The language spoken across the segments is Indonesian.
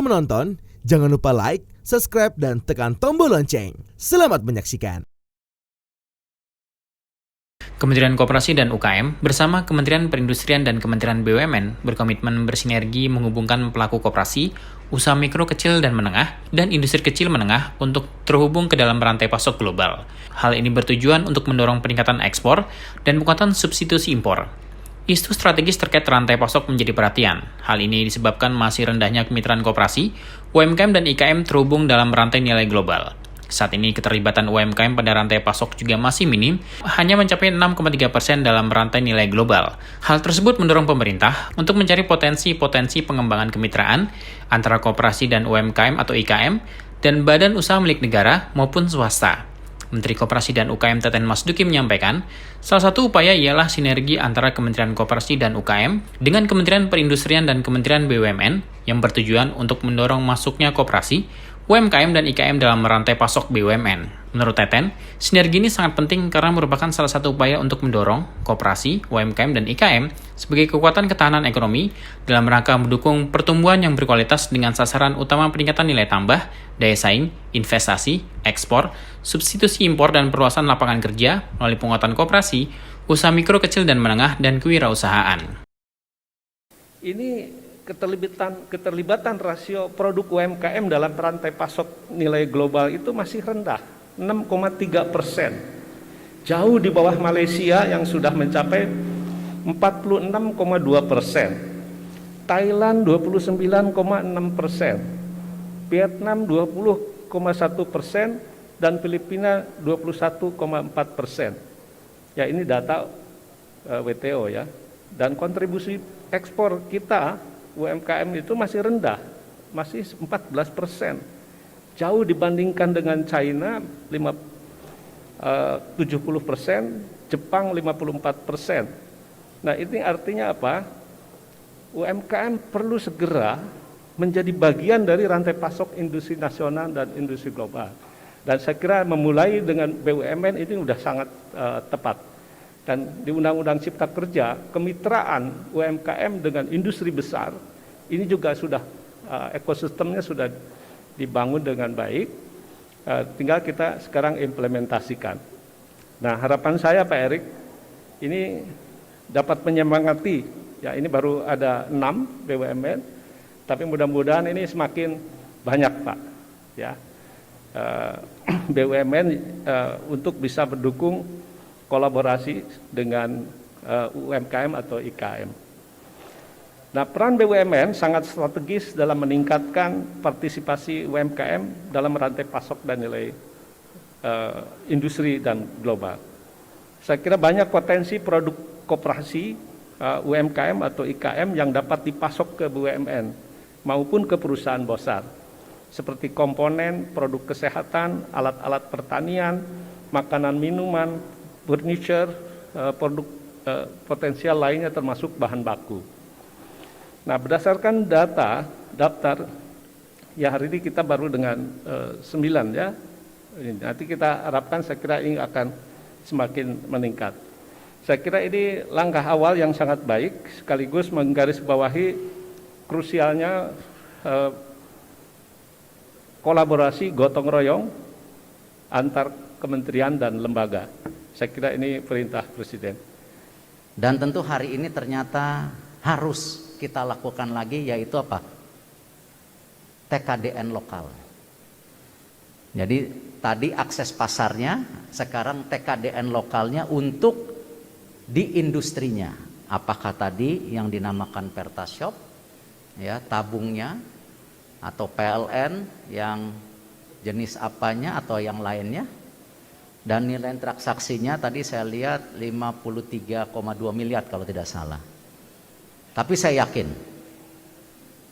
Sebelum menonton, jangan lupa like, subscribe, dan tekan tombol lonceng. Selamat menyaksikan. Kementerian Koperasi dan UKM bersama Kementerian Perindustrian dan Kementerian BUMN berkomitmen bersinergi menghubungkan pelaku koperasi, usaha mikro kecil dan menengah, dan industri kecil menengah untuk terhubung ke dalam rantai pasok global. Hal ini bertujuan untuk mendorong peningkatan ekspor dan penguatan substitusi impor. Isu strategis terkait rantai pasok menjadi perhatian. Hal ini disebabkan masih rendahnya kemitraan koperasi, UMKM dan IKM terhubung dalam rantai nilai global. Saat ini keterlibatan UMKM pada rantai pasok juga masih minim, hanya mencapai 6,3% dalam rantai nilai global. Hal tersebut mendorong pemerintah untuk mencari potensi-potensi pengembangan kemitraan antara koperasi dan UMKM atau IKM dan badan usaha milik negara maupun swasta. Menteri Koperasi dan UKM Teten Mas Duki menyampaikan, salah satu upaya ialah sinergi antara Kementerian Koperasi dan UKM dengan Kementerian Perindustrian dan Kementerian BUMN yang bertujuan untuk mendorong masuknya koperasi, UMKM dan IKM dalam rantai pasok BUMN. Menurut Teten, sinergi ini sangat penting karena merupakan salah satu upaya untuk mendorong koperasi, UMKM, dan IKM sebagai kekuatan ketahanan ekonomi dalam rangka mendukung pertumbuhan yang berkualitas dengan sasaran utama peningkatan nilai tambah, daya saing, investasi, ekspor, substitusi impor, dan perluasan lapangan kerja melalui penguatan koperasi, usaha mikro kecil dan menengah, dan kewirausahaan. Ini keterlibatan rasio produk UMKM dalam rantai pasok nilai global itu masih rendah, 6,3%. Jauh di bawah Malaysia yang sudah mencapai 46,2%. Thailand 29,6%. Vietnam 20,1% dan Filipina 21,4%. Ya, ini data WTO ya. Dan kontribusi ekspor kita UMKM itu masih rendah, masih 14%. Jauh dibandingkan dengan China 70%, Jepang 54%. Nah, ini artinya apa? UMKM perlu segera menjadi bagian dari rantai pasok industri nasional dan industri global. Dan saya kira memulai dengan BUMN ini sudah sangat tepat. Dan di Undang-Undang Cipta Kerja, kemitraan UMKM dengan industri besar, ini juga sudah ekosistemnya sudah dibangun dengan baik, tinggal kita sekarang implementasikan. Nah, harapan saya Pak Erik, ini dapat menyemangati, ya ini baru ada 6 BUMN, tapi mudah-mudahan ini semakin banyak Pak, ya BUMN untuk bisa mendukung kolaborasi dengan UMKM atau IKM. Nah, peran BUMN sangat strategis dalam meningkatkan partisipasi UMKM dalam rantai pasok dan nilai industri dan global. Saya kira banyak potensi produk koperasi UMKM atau IKM yang dapat dipasok ke BUMN maupun ke perusahaan besar, seperti komponen, produk kesehatan, alat-alat pertanian, makanan minuman, furniture, produk potensial lainnya termasuk bahan baku. Nah, berdasarkan daftar, ya hari ini kita baru dengan 9 ya. Nanti kita harapkan, saya kira ini akan semakin meningkat. Saya kira ini langkah awal yang sangat baik, sekaligus menggarisbawahi krusialnya kolaborasi gotong royong antar kementerian dan lembaga. Saya kira ini perintah Presiden. Dan tentu hari ini ternyata harus kita lakukan lagi, yaitu apa? TKDN lokal. Jadi tadi akses pasarnya, sekarang TKDN lokalnya untuk di industrinya. Apakah tadi yang dinamakan Pertashop, ya tabungnya, atau PLN yang jenis apanya atau yang lainnya. Dan nilai transaksinya tadi saya lihat 53,2 miliar kalau tidak salah. Tapi saya yakin,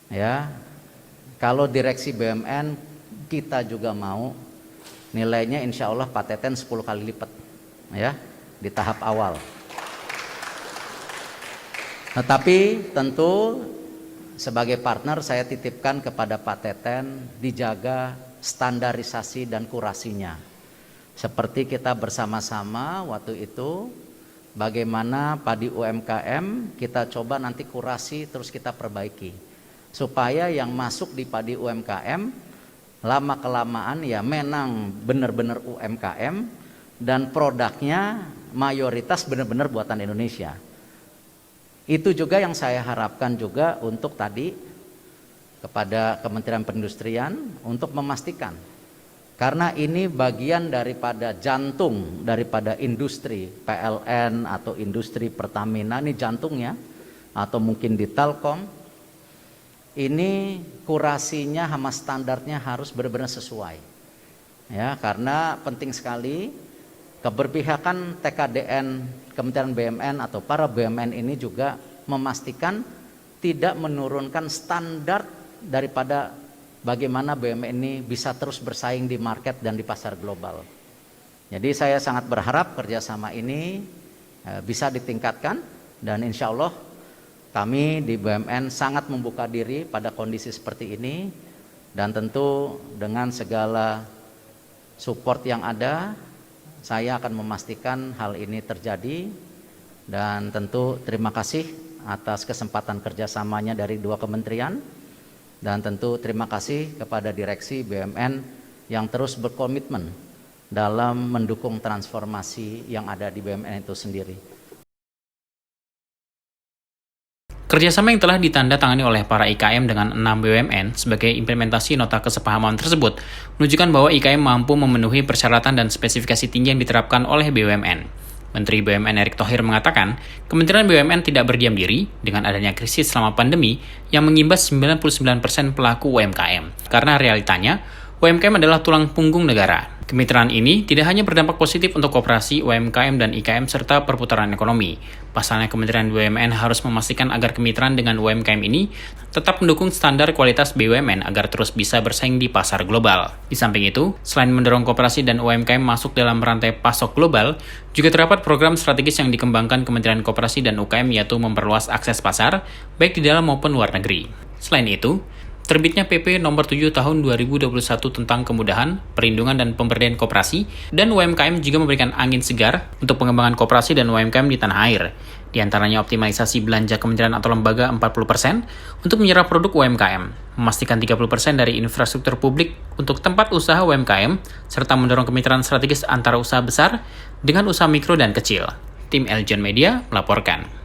ya kalau direksi BUMN kita juga mau, nilainya insya Allah Pak Teten 10 kali lipat, ya di tahap awal. Tetapi tentu sebagai partner saya titipkan kepada Pak Teten dijaga standarisasi dan kurasinya. Seperti kita bersama-sama waktu itu bagaimana padi UMKM kita coba nanti kurasi terus kita perbaiki. supaya yang masuk di padi UMKM lama-kelamaan ya menang benar-benar UMKM dan produknya mayoritas benar-benar buatan Indonesia. Itu juga yang saya harapkan juga untuk tadi kepada Kementerian Perindustrian untuk memastikan, karena ini bagian daripada jantung daripada industri PLN atau industri Pertamina, ini jantungnya, atau mungkin di Telkom, ini kurasinya sama standarnya harus benar-benar sesuai ya, karena penting sekali keberpihakan TKDN, Kementerian BUMN atau para BUMN ini juga memastikan tidak menurunkan standar daripada bagaimana BUMN ini bisa terus bersaing di market dan di pasar global. Jadi saya sangat berharap kerjasama ini bisa ditingkatkan, dan insya Allah kami di BUMN sangat membuka diri pada kondisi seperti ini, dan tentu dengan segala support yang ada, saya akan memastikan hal ini terjadi. Dan tentu terima kasih atas kesempatan kerjasamanya dari dua kementerian, dan tentu terima kasih kepada direksi BUMN yang terus berkomitmen dalam mendukung transformasi yang ada di BUMN itu sendiri. Kerjasama yang telah ditandatangani oleh para IKM dengan 6 BUMN sebagai implementasi nota kesepahaman tersebut menunjukkan bahwa IKM mampu memenuhi persyaratan dan spesifikasi tinggi yang diterapkan oleh BUMN. Menteri BUMN Erick Thohir mengatakan, Kementerian BUMN tidak berdiam diri dengan adanya krisis selama pandemi yang mengimbas 99% pelaku UMKM. Karena realitanya, UMKM adalah tulang punggung negara. Kemitraan ini tidak hanya berdampak positif untuk koperasi, UMKM, dan IKM serta perputaran ekonomi. Pasalnya, Kementerian BUMN harus memastikan agar kemitraan dengan UMKM ini tetap mendukung standar kualitas BUMN agar terus bisa bersaing di pasar global. Di samping itu, selain mendorong koperasi dan UMKM masuk dalam rantai pasok global, juga terdapat program strategis yang dikembangkan Kementerian Koperasi dan UKM, yaitu memperluas akses pasar, baik di dalam maupun luar negeri. Selain itu, terbitnya PP Nomor 7 Tahun 2021 tentang kemudahan, perlindungan, dan pemberdayaan koperasi dan UMKM juga memberikan angin segar untuk pengembangan koperasi dan UMKM di tanah air. Di antaranya optimalisasi belanja kementerian atau lembaga 40% untuk menyerap produk UMKM, memastikan 30% dari infrastruktur publik untuk tempat usaha UMKM, serta mendorong kemitraan strategis antara usaha besar dengan usaha mikro dan kecil. Tim Eljon Media melaporkan.